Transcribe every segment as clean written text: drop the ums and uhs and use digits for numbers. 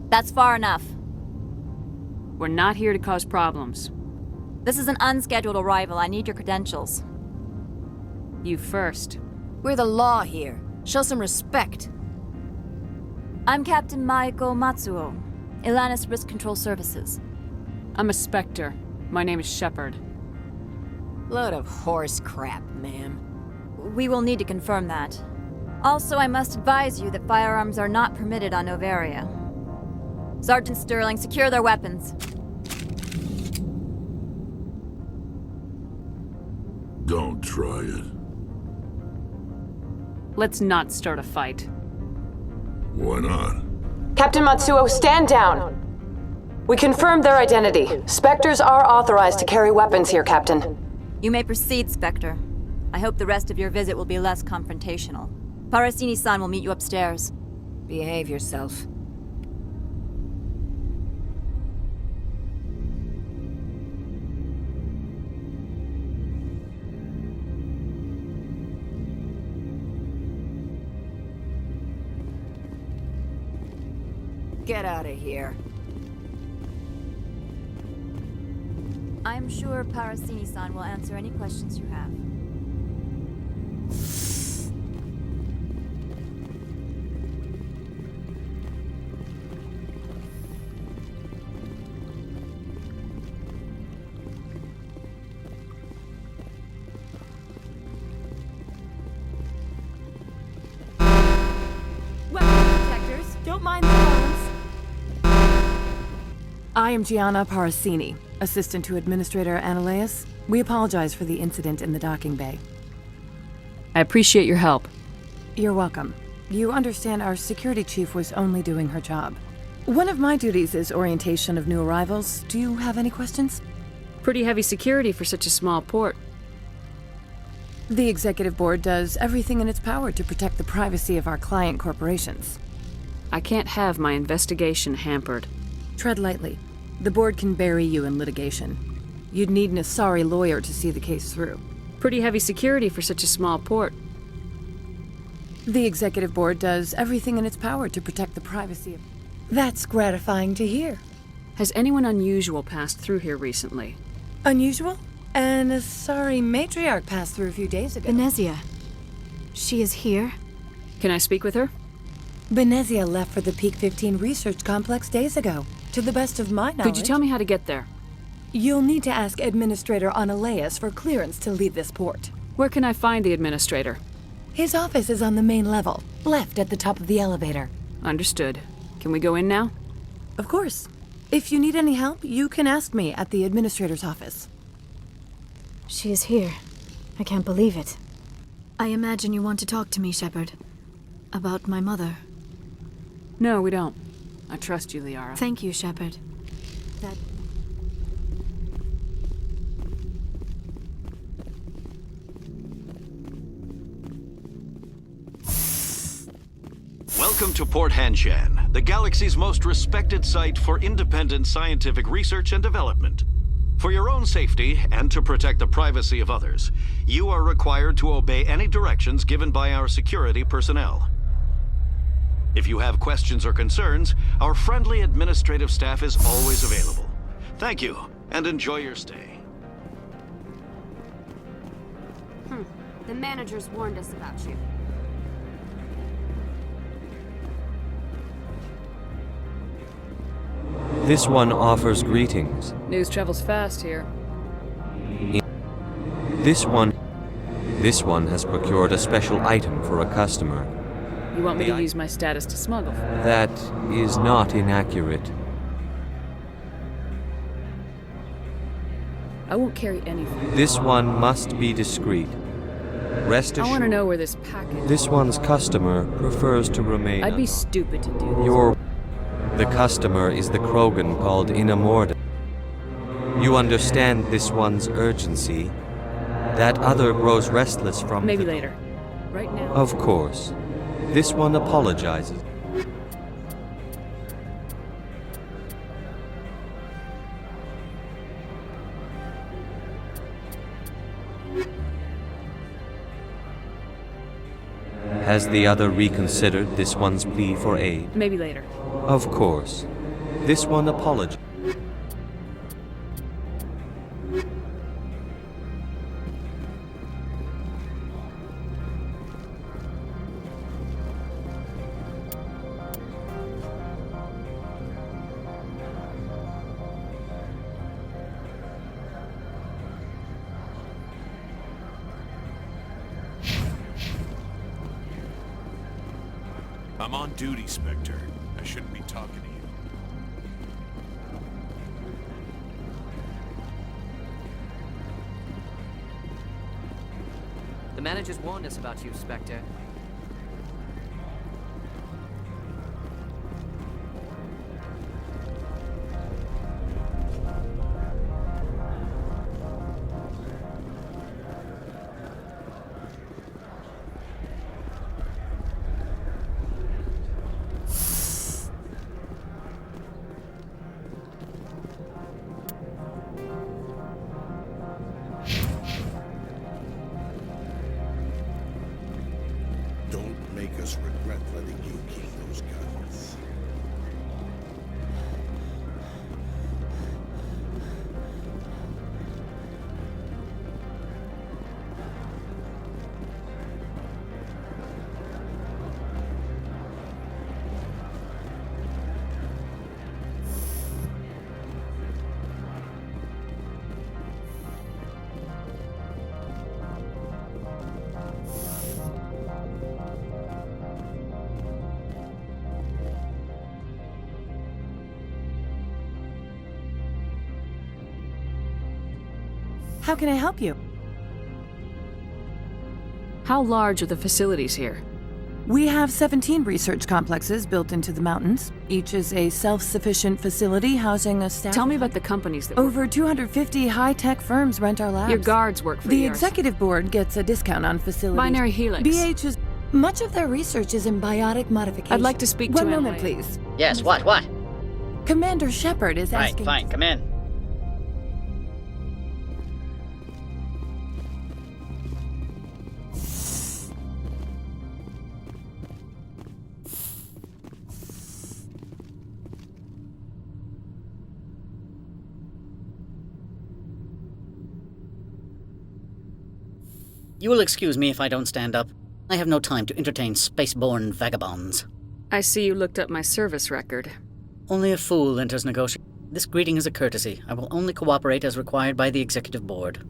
That's far enough. We're not here to cause problems. This is an unscheduled arrival. I need your credentials. You first. We're the law here. Show some respect. I'm Captain Maiko Matsuo, Ilanis Risk Control Services. I'm a Spectre. My name is Shepard. Load of horse crap, ma'am. We will need to confirm that. Also, I must advise you that firearms are not permitted on Novaria. Sergeant Sterling, secure their weapons. Don't try it. Let's not start a fight. Why not? Captain Matsuo, stand down! We confirmed their identity. Spectres are authorized to carry weapons here, Captain. You may proceed, Spectre. I hope the rest of your visit will be less confrontational. Parasini-san will meet you upstairs. Behave yourself. Get out of here. I'm sure Parasini-san will answer any questions you have. Weapon protectors, don't mind the arms. I am Gianna Parasini, assistant to Administrator Ananias. We apologize for the incident in the docking bay. I appreciate your help. You're welcome. You understand our security chief was only doing her job. One of my duties is orientation of new arrivals. Do you have any questions? Pretty heavy security for such a small port. The executive board does everything in its power to protect the privacy of our client corporations. I can't have my investigation hampered. Tread lightly. The board can bury you in litigation. You'd need an Asari lawyer to see the case through. Pretty heavy security for such a small port. The executive board does everything in its power to protect the privacy of... That's gratifying to hear. Has anyone unusual passed through here recently? Unusual? An Asari matriarch passed through a few days ago. Venezia. She is here? Can I speak with her? Venezia left for the Peak 15 research complex days ago. To the best of my knowledge... Could you tell me how to get there? You'll need to ask Administrator Ananias for clearance to leave this port. Where can I find the administrator? His office is on the main level, left at the top of the elevator. Understood. Can we go in now? Of course. If you need any help, you can ask me at the administrator's office. She is here. I can't believe it. I imagine you want to talk to me, Shepard. About my mother. No, we don't. I trust you, Liara. Thank you, Shepard. That... Welcome to Port Hanshan, the galaxy's most respected site for independent scientific research and development. For your own safety and to protect the privacy of others, you are required to obey any directions given by our security personnel. If you have questions or concerns, our friendly administrative staff is always available. Thank you, and enjoy your stay. The managers warned us about you. This one offers greetings. News travels fast here. This one has procured a special item for a customer. You want me to use my status to smuggle? That is not inaccurate. I won't carry anything. This one must be discreet. Rest assured. I want to know where this package... This one's customer prefers to remain... I'd be stupid to do this. The customer is the Krogan called Inamorda. You understand this one's urgency. That other grows restless from... Maybe later. Right now. Of course. This one apologizes. Has the other reconsidered this one's plea for aid? Maybe later. Of course. This one apologized. I'm on duty, Spectre. I shouldn't be talking to you. The managers warned us about you, Spectre. Don't make us regret letting you keep those guns. How can I help you? How large are the facilities here? We have 17 research complexes built into the mountains. Each is a self-sufficient facility housing a staff. Tell me about the companies that Over 250 high-tech firms rent our labs. Your guards work for The yours. executive board gets a discount on facilities. Binary Helix. BH is... Much of their research is in biotic modification. I'd like to speak One to moment, Emily. please. Yes, what? Commander Shepard is asking... Fine, come in. You will excuse me if I don't stand up. I have no time to entertain spaceborne vagabonds. I see you looked up my service record. Only a fool enters negotiation. This greeting is a courtesy. I will only cooperate as required by the executive board.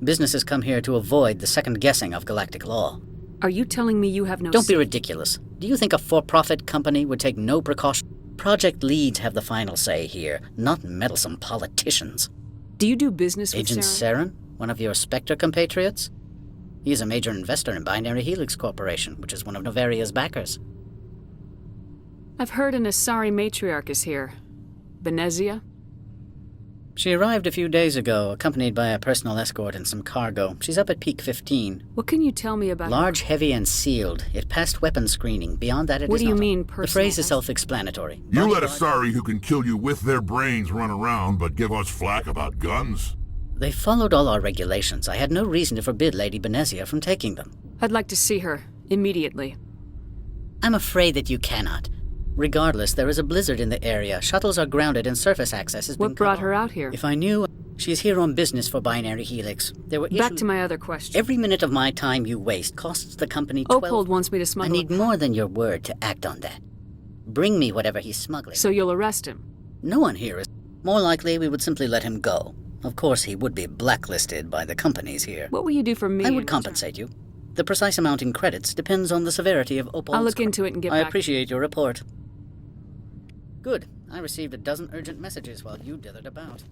Businesses come here to avoid the second guessing of galactic law. Are you telling me you have no... Don't be ridiculous. Do you think a for-profit company would take no precaution? Project leads have the final say here, not meddlesome politicians. Do you do business with Agent Saren? Saren? One of your Spectre compatriots? He is a major investor in Binary Helix Corporation, which is one of Novaria's backers. I've heard an Asari matriarch is here. Benezia? She arrived a few days ago, accompanied by a personal escort and some cargo. She's up at Peak 15. What can you tell me about... Large, heavy, and sealed. It passed weapons screening. Beyond that, it is What do you not. mean, The personal... phrase is self-explanatory. You let Asari who can kill you with their brains run around, but give us flack about guns? They followed all our regulations. I had no reason to forbid Lady Benezia from taking them. I'd like to see her, immediately. I'm afraid that you cannot. Regardless, there is a blizzard in the area. Shuttles are grounded and surface access has been What brought cut her off. out here? If I knew... She is here on business for Binary Helix. There were Back to my other question. Every minute of my time you waste costs the company 12... Oakhold wants me to I smuggle... need more than your word to act on that. Bring me whatever he's smuggling. So you'll arrest him? No one here is... More likely, we would simply let him go. Of course, he would be blacklisted by the companies here. What will you do for me? I would compensate you. The precise amount in credits depends on the severity of Opal's... I'll look into it and get I back. appreciate your report. Good. I received a dozen urgent messages while you dithered about.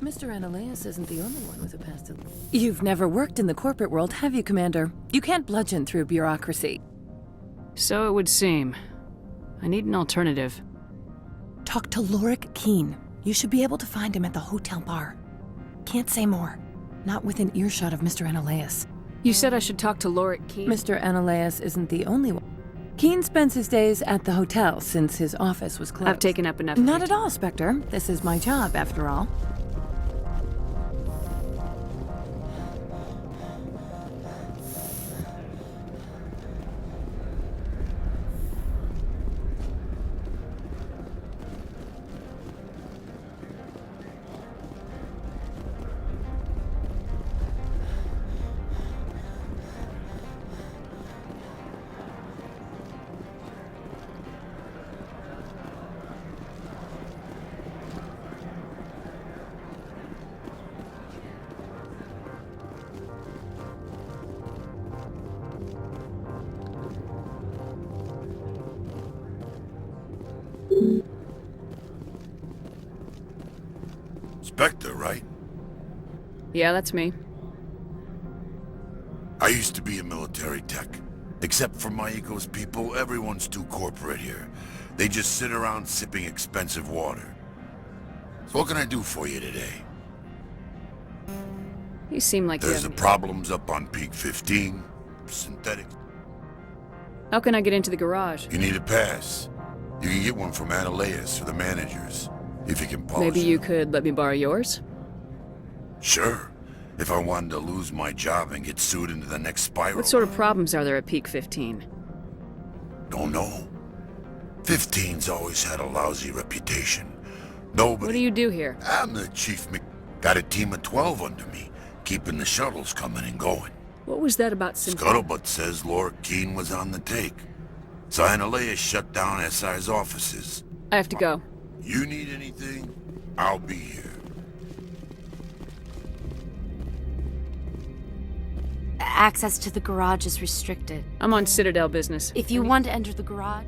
Mr. Ananias isn't the only one with a past... You've never worked in the corporate world, have you, Commander? You can't bludgeon through bureaucracy. So it would seem. I need an alternative. Talk to Lorik Keene. You should be able to find him at the hotel bar. Can't say more. Not within earshot of Mr. Ananias. You said I should talk to Lorik Keene? Mr. Ananias isn't the only one. Keene spends his days at the hotel since his office was closed. I've taken up enough. Not at all, Spectre. This is my job, after all. Spectre, right? Yeah, that's me. I used to be a military tech. Except for my eco's people, everyone's too corporate here. They just sit around sipping expensive water. So what can I do for you today? You seem like There's you the problems up on Peak 15. Synthetic. How can I get into the garage? You need a pass. You can get one from Analeas or the managers, if you can polish Maybe it. you could let me borrow yours? Sure. If I wanted to lose my job and get sued into the next spiral. What sort of problems are there at Peak 15? Don't know. 15's always had a lousy reputation. Nobody... What do you do here? I'm the chief. Got a team of 12 under me, keeping the shuttles coming and going. What was that about Scuttlebutt says Laura Keene was on the take. So Analeas shut down SI's offices. I have to go. You need anything, I'll be here. Access to the garage is restricted. I'm on Citadel business. If you want to enter the garage...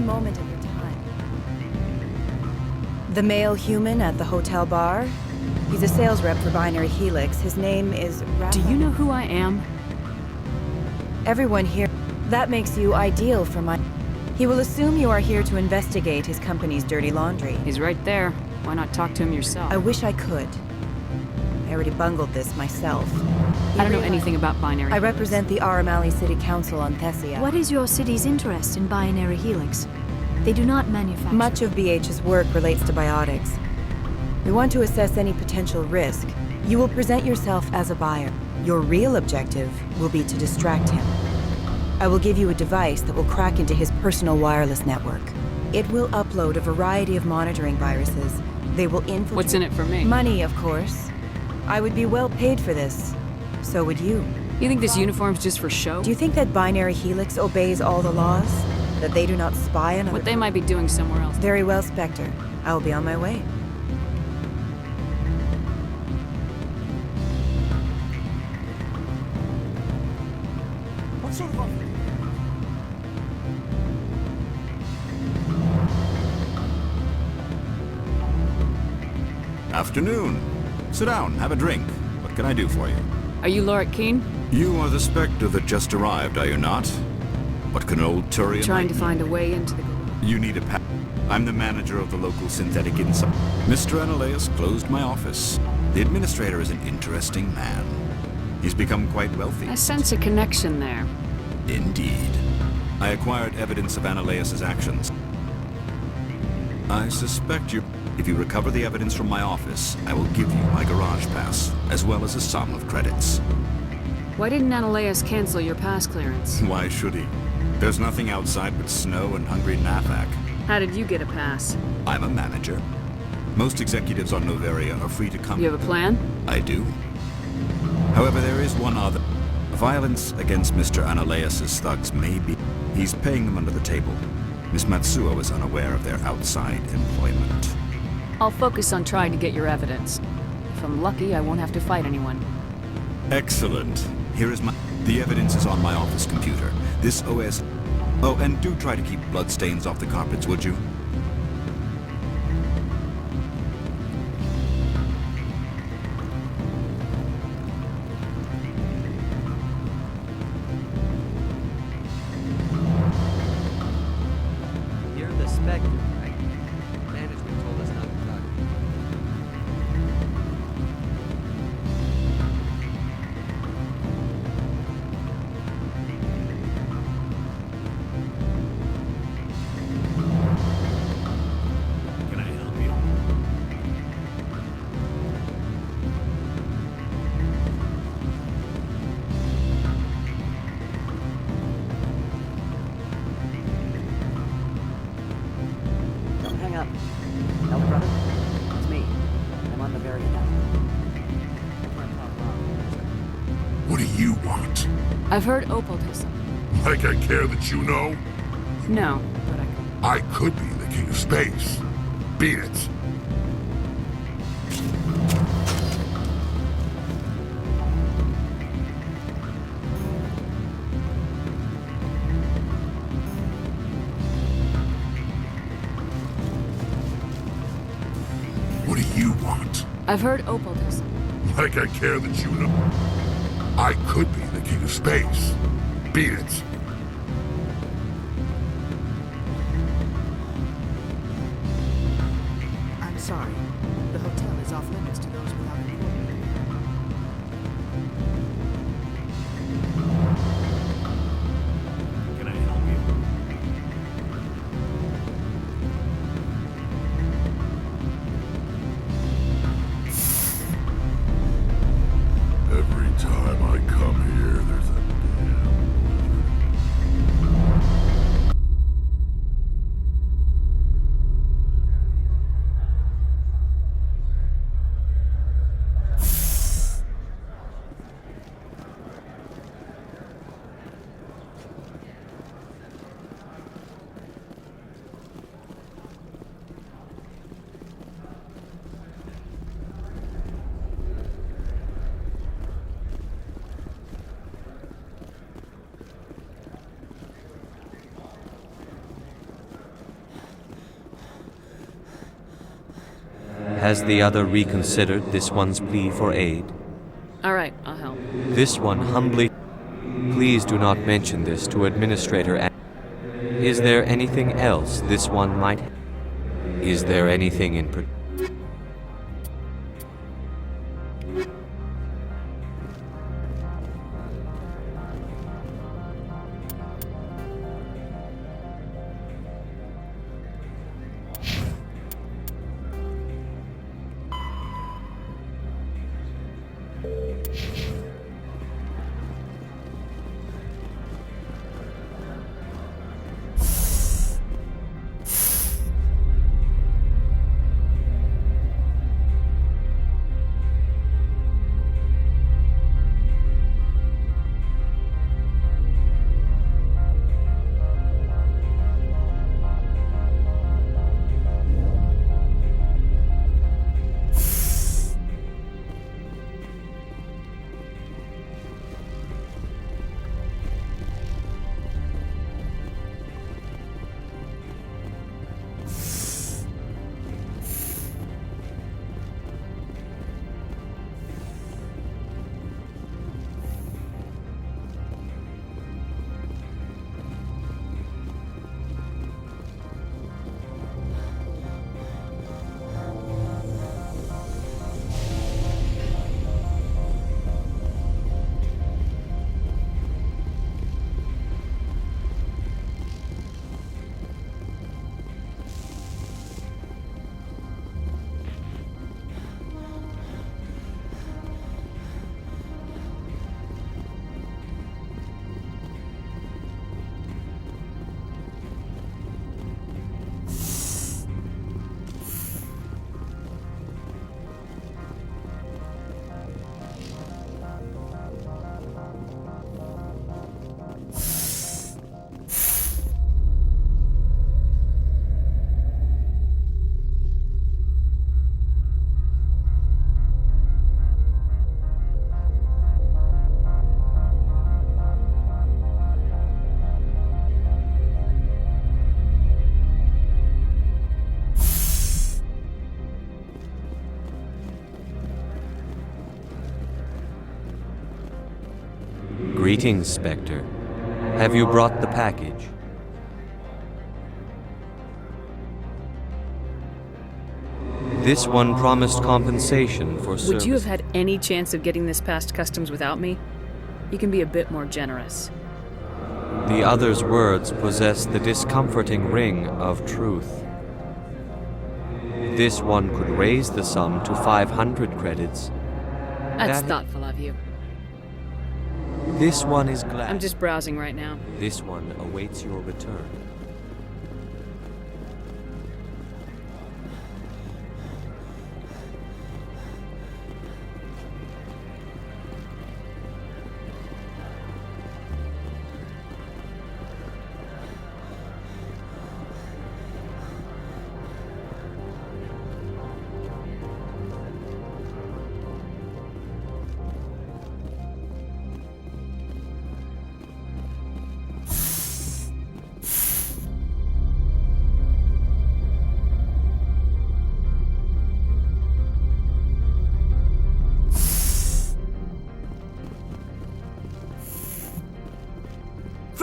Moment of your time. The male human at the hotel bar? He's a sales rep for Binary Helix. His name is... Do you know who I am? Everyone here... That makes you ideal for my... He will assume you are here to investigate his company's dirty laundry. He's right there. Why not talk to him yourself? I wish I could. I already bungled this myself. I don't know anything about Binary I Helix. represent the Aramali City Council on Thessia. What is your city's interest in Binary Helix? They do not manufacture... Much of BH's work relates to biotics. We want to assess any potential risk. You will present yourself as a buyer. Your real objective will be to distract him. I will give you a device that will crack into his personal wireless network. It will upload a variety of monitoring viruses. They will infiltrate... What's in it for me? Money, of course. I would be well paid for this. So would you. You think this uniform's just for show? Do you think that Binary Helix obeys all the laws? That they do not spy on other... What they might be doing somewhere else. Very well, Spectre. I will be on my way. What sort of offer? Afternoon. Sit down, have a drink. What can I do for you? Are you Laura Keene? You are the Spectre that just arrived, are you not? What can old Turian... Trying to find a way into the garage. You need a pass. I'm the manager of the local synthetic insight. Mr. Analeas closed my office. The administrator is an interesting man. He's become quite wealthy. I sense a connection there. Indeed. I acquired evidence of Analeas' actions. I suspect you... If you recover the evidence from my office, I will give you my garage pass, as well as a sum of credits. Why didn't Analeas cancel your pass clearance? Why should he? There's nothing outside but snow and hungry Nafak. How did you get a pass? I'm a manager. Most executives on Noveria are free to come... You have a plan? I do. However, there is one other. Violence against Mr. Analeas' thugs may be... He's paying them under the table. Miss Matsuo is unaware of their outside employment. I'll focus on trying to get your evidence. If I'm lucky, I won't have to fight anyone. Excellent. Here is my... The evidence is on my office computer. This OS... Oh, and do try to keep bloodstains off the carpets, would you? Here you want? I've heard Opal does something. Like I care that you know? No, but I could be the king of space. Beat it. What do you want? I've heard Opal does something. Like I care that you know? I could be the king of space. Beat it. I'm sorry. The hotel is off limits to those without an appointment. Can I help you? Every time I come here, there's a Has the other reconsidered this one's plea for aid? Alright, I'll help. This one humbly... Please do not mention this to Administrator. Is there anything else this one might... Is there anything in particular? Greetings, Spectre. Have you brought the package? This one promised compensation for service. Would you have had any chance of getting this past customs without me? You can be a bit more generous. The other's words possess the discomforting ring of truth. This one could raise the sum to 500 credits. That's thoughtful of you. This one is glad. I'm just browsing right now. This one awaits your return.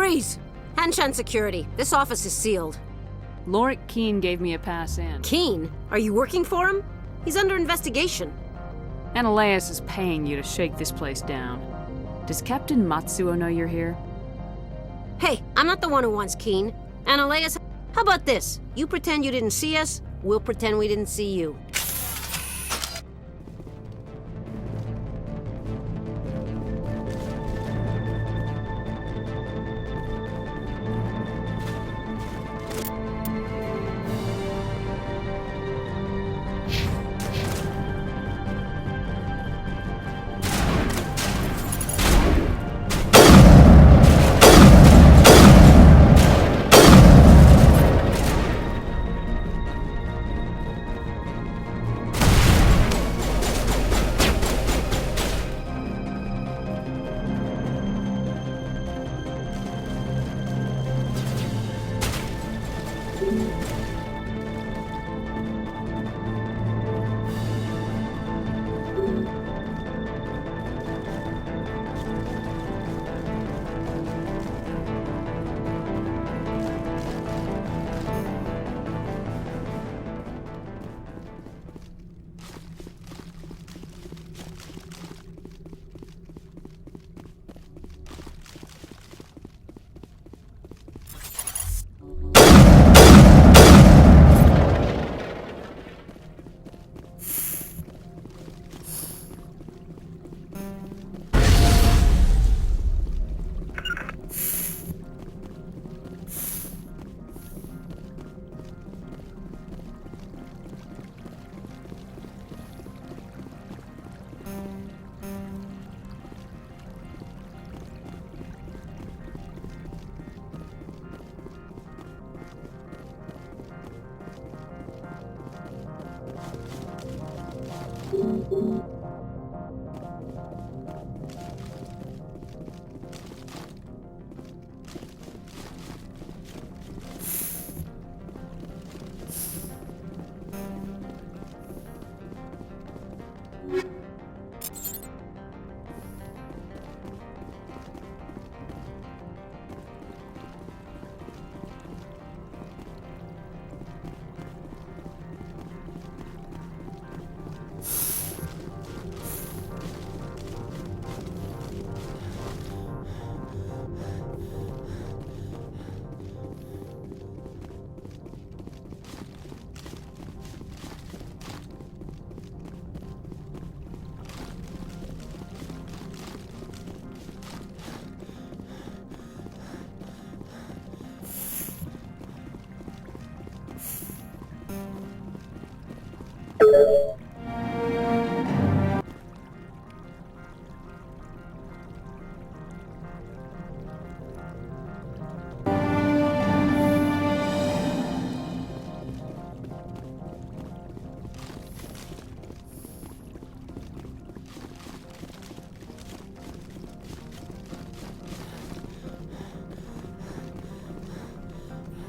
Freeze! Hanshan security. This office is sealed. Lorik Keene gave me a pass in. Keene? Are you working for him? He's under investigation. Analeas is paying you to shake this place down. Does Captain Matsuo know you're here? Hey, I'm not the one who wants Keene. Analeas, how about this? You pretend you didn't see us, we'll pretend we didn't see you.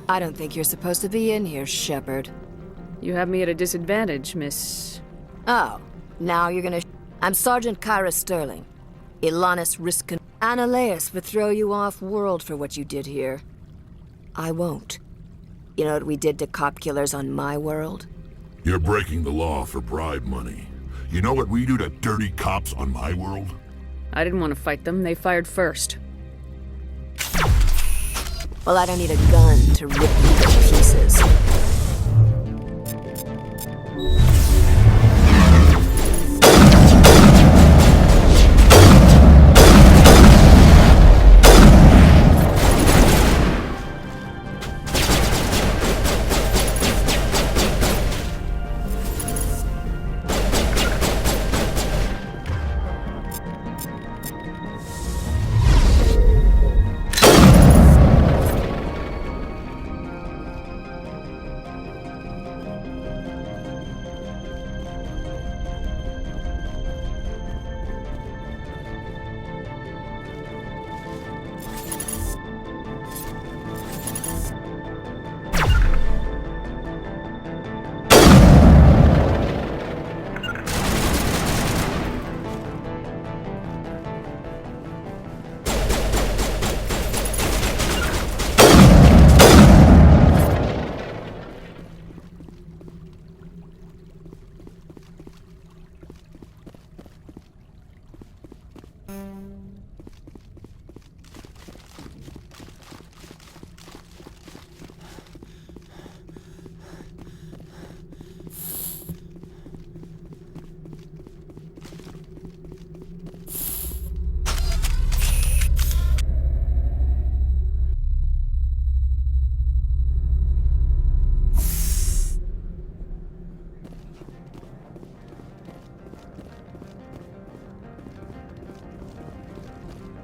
I don't think you're supposed to be in here, Shepard. You have me at a disadvantage, Miss... Oh, now you're gonna... I'm Sergeant Kyra Sterling. Ilanis Riskin... Analeas would throw you off-world for what you did here. I won't. You know what we did to cop killers on my world? You're breaking the law for bribe money. You know what we do to dirty cops on my world? I didn't want to fight them. They fired first. Well, I don't need a gun to rip you to pieces.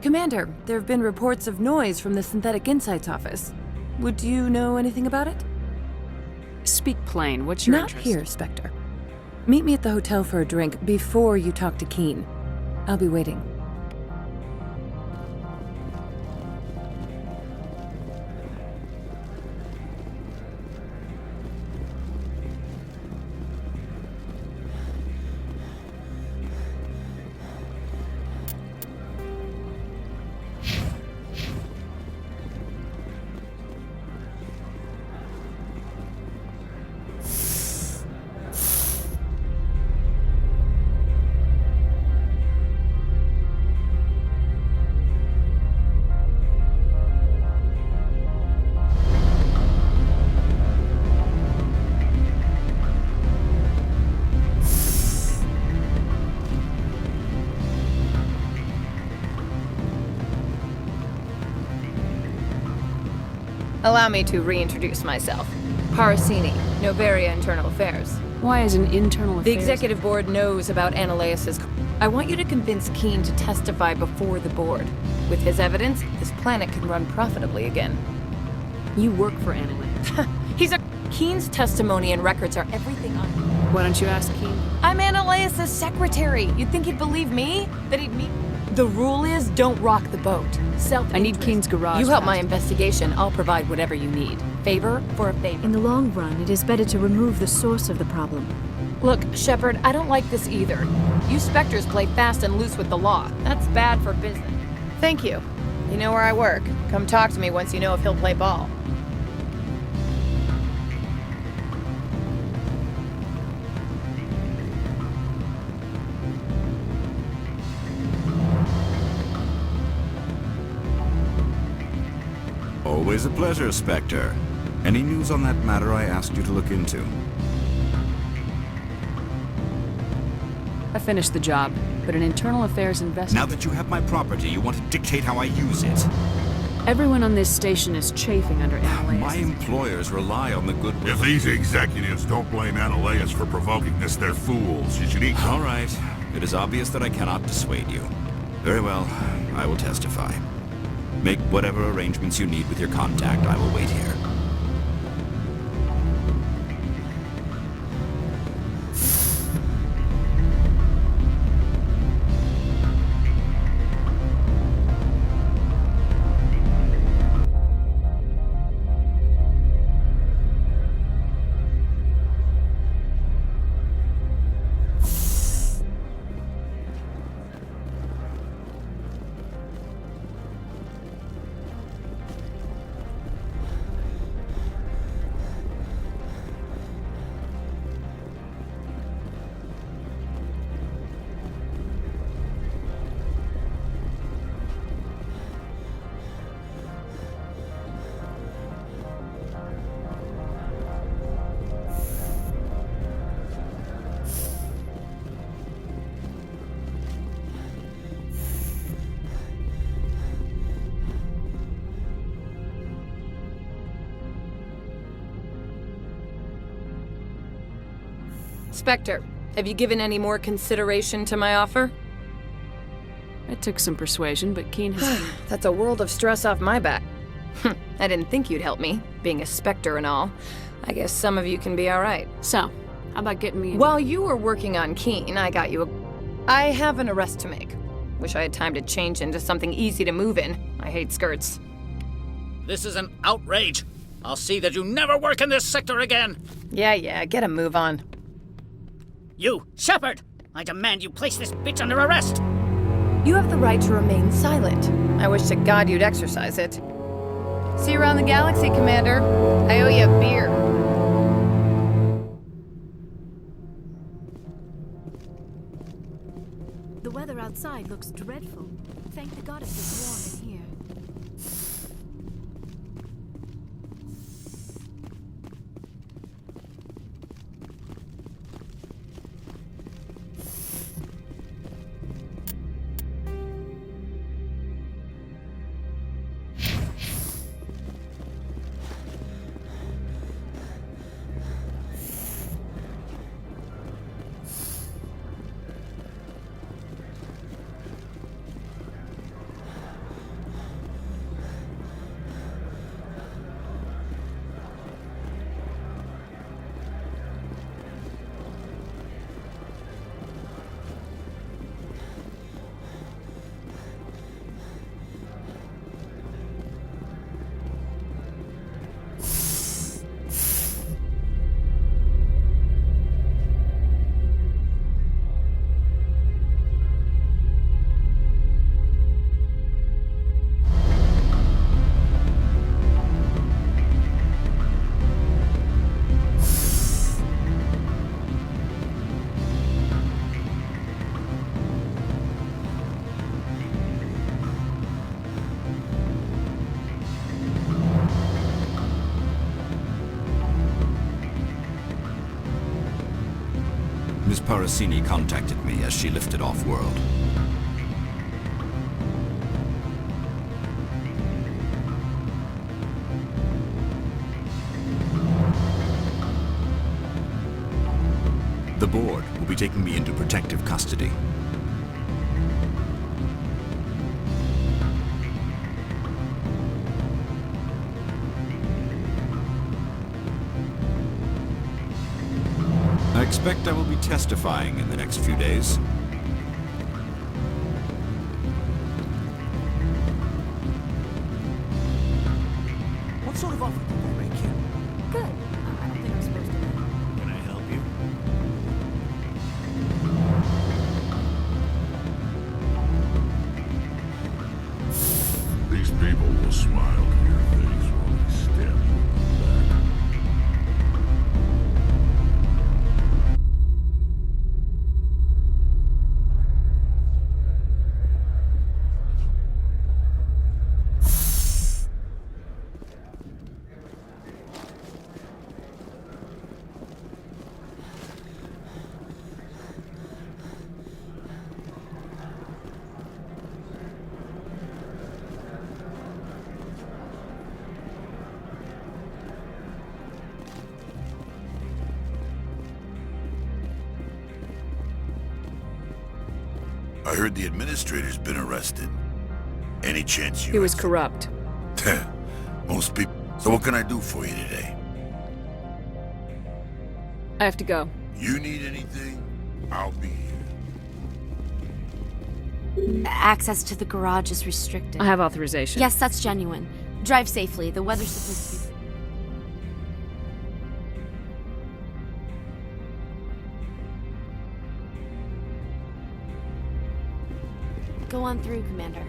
Commander, there have been reports of noise from the Synthetic Insights office. Would you know anything about it? Speak plain. What's your Not interest? here, Spectre. Meet me at the hotel for a drink before you talk to Keen. I'll be waiting. Allow me to reintroduce myself. Parasini, Novaria Internal Affairs. Why is an internal affairs? The Executive Board knows about Ananias's... I want you to convince Keen to testify before the board. With his evidence, this planet can run profitably again. You work for Ananias. He's a... Keen's testimony and records are everything on... Why don't you ask Keen? I'm Ananias's secretary. You'd think he'd believe me? That he'd meet... The rule is, don't rock the boat. I need Keen's garage. You help my investigation, I'll provide whatever you need. Favor for a favor. In the long run, it is better to remove the source of the problem. Look, Shepard, I don't like this either. You Spectres play fast and loose with the law. That's bad for business. Thank you. You know where I work. Come talk to me once you know if he'll play ball. Always a pleasure, Spectre. Any news on that matter I asked you to look into? I finished the job, but an internal affairs investigator... Now that you have my property, you want to dictate how I use it. Everyone on this station is chafing under Ananias. My employers rely on the goodwill... If these executives don't blame Ananias for provoking this, they're fools. You should eat... All right. It is obvious that I cannot dissuade you. Very well. I will testify. Make whatever arrangements you need with your contact. I will wait here. Spectre, have you given any more consideration to my offer? It took some persuasion, but Keen has... That's a world of stress off my back. I didn't think you'd help me, being a Spectre and all. I guess some of you can be alright. So, how about getting me... While you were working on Keen, I got you a... I have an arrest to make. Wish I had time to change into something easy to move in. I hate skirts. This is an outrage. I'll see that you never work in this sector again. Yeah, get a move on. You, Shepard! I demand you place this bitch under arrest! You have the right to remain silent. I wish to God you'd exercise it. See you around the galaxy, Commander. I owe you a beer. The weather outside outside looks dreadful. Thank the goddess it's warm in here. Miss Parasini contacted me as she lifted off-world. The board will be taking me into protective custody. I expect I will be testifying in the next few days. What sort of offer did they make you? Good. I don't think I'm supposed to. Can I help you? These people will smile to your face while they stab you in the back. I heard the administrator's been arrested. Any chance you... He was corrupt. Most people... So what can I do for you today? I have to go. You need anything? I'll be here. Access to the garage is restricted. I have authorization. Yes, that's genuine. Drive safely. The weather's supposed to be... Go on through, Commander.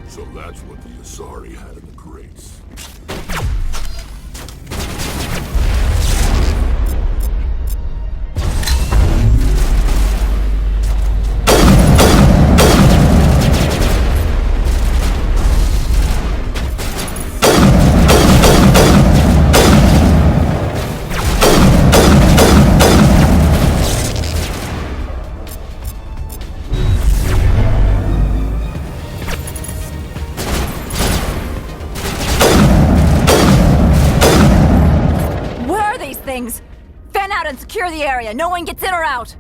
So that's what the Asari had in the crates. Things! Fan out and secure the area. No one gets in or out.